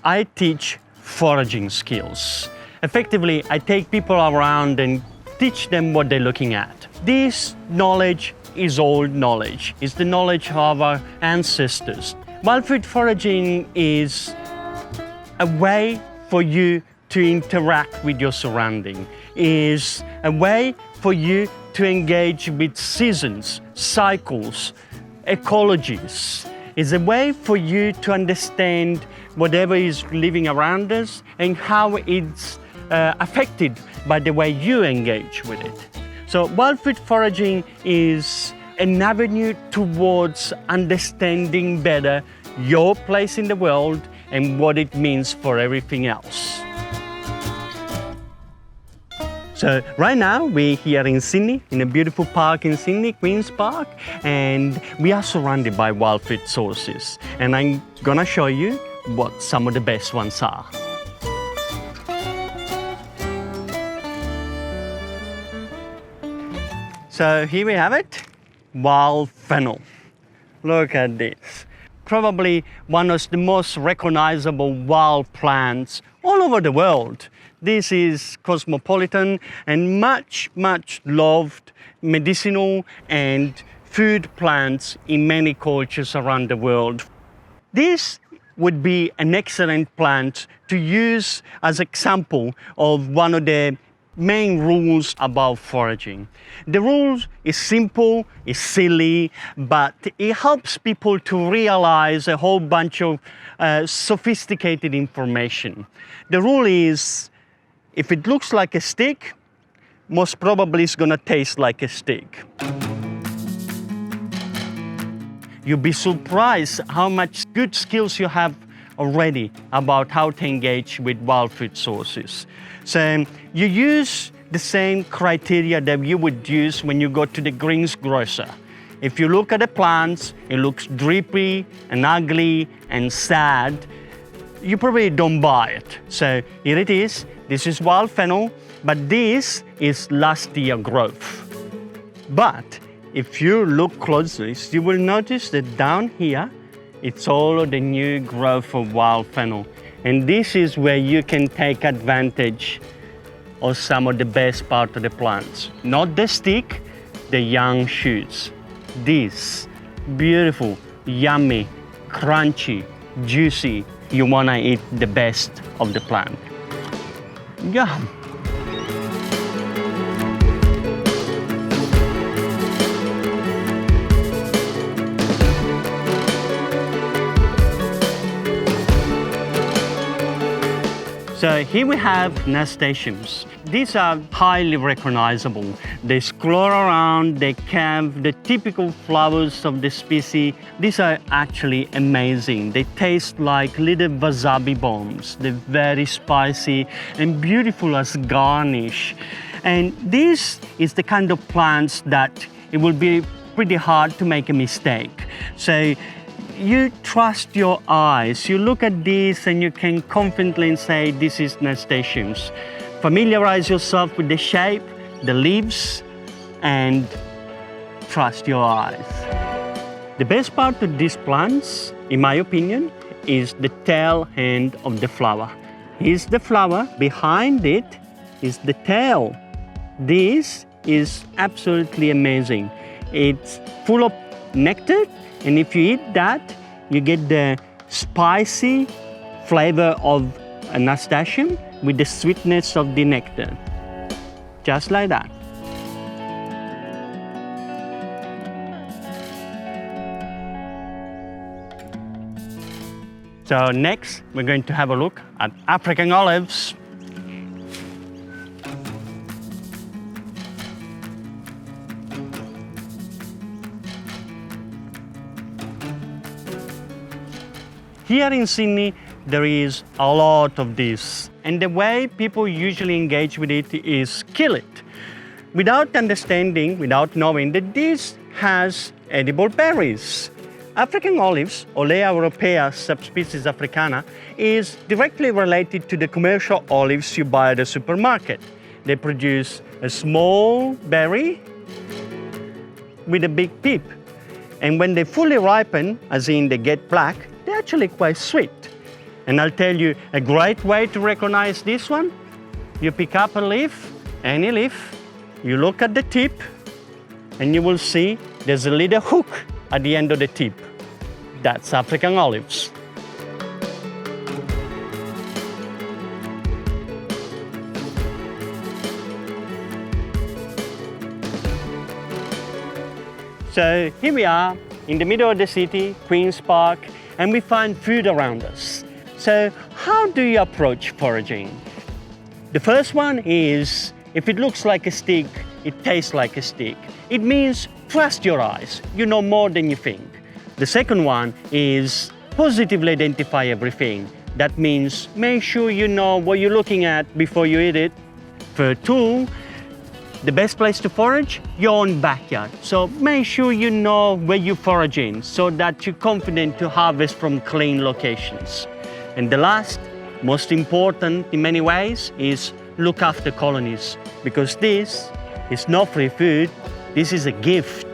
I teach foraging skills. Effectively, I take people around and teach them what they're looking at. This knowledge is old knowledge. It's the knowledge of our ancestors. Wildfood foraging is a way for you to interact with your surrounding, is a way for you to engage with seasons, cycles, ecologies. It's a way for you to understand whatever is living around us and how it's affected by the way you engage with it. So wildfood foraging is an avenue towards understanding better your place in the world and what it means for everything else. So right now we're here in Sydney, in a beautiful park in Sydney, Queen's Park, and we are surrounded by wildfood sources. And I'm gonna show you what some of the best ones are. So here we have it, wild fennel. Look at this. Probably one of the most recognizable wild plants all over the world. This is cosmopolitan and much loved medicinal and food plants in many cultures around the world. This would be an excellent plant to use as an example of one of the main rules about foraging. The rules is simple, it's silly, but it helps people to realize a whole bunch of sophisticated information. The rule is, if it looks like a stick, most probably it's gonna taste like a stick. You'll be surprised how much good skills you have already about how to engage with wild food sources. So you use the same criteria that you would use when you go to the greengrocer. If you look at the plants, it looks drippy and ugly and sad, you probably don't buy it. So here it is. This is wild fennel, but this is last year growth. But if you look closely, you will notice that down here, it's all of the new growth of wild fennel. And this is where you can take advantage of some of the best part of the plants. Not the stick, the young shoots. This beautiful, yummy, crunchy, juicy. You wanna eat the best of the plant. Yum. So here we have nasturtiums. These are highly recognizable. They scroll around, they have the typical flowers of the species. These are actually amazing. They taste like little wasabi bombs. They're very spicy and beautiful as garnish. And this is the kind of plants that it will be pretty hard to make a mistake. So you trust your eyes. You look at this and you can confidently say this is nasturtiums. Familiarize yourself with the shape, the leaves, and trust your eyes. The best part of these plants, in my opinion, is the tail end of the flower. Here's the flower, behind it is the tail. This is absolutely amazing. It's full of nectar, and if you eat that, you get the spicy flavor of a nasturtium with the sweetness of the nectar. Just like that. So next, we're going to have a look at African olives. Here in Sydney, there is a lot of this. And the way people usually engage with it is kill it. Without understanding, without knowing that this has edible berries. African olives, Olea europaea subspecies africana, is directly related to the commercial olives you buy at the supermarket. They produce a small berry with a big pip. And when they fully ripen, as in they get black, they're actually quite sweet. And I'll tell you a great way to recognize this one. You pick up a leaf, any leaf, you look at the tip, and you will see there's a little hook at the end of the tip. That's African olives. So here we are in the middle of the city, Queen's Park, and we find food around us. So how do you approach foraging? The first one is, if it looks like a stick, it tastes like a stick. It means trust your eyes, you know more than you think. The second one is positively identify everything. That means make sure you know what you're looking at before you eat it. Third tool, the best place to forage, your own backyard. So make sure you know where you're foraging so that you're confident to harvest from clean locations. And the last, most important in many ways, is look after colonies, because this is not free food, this is a gift.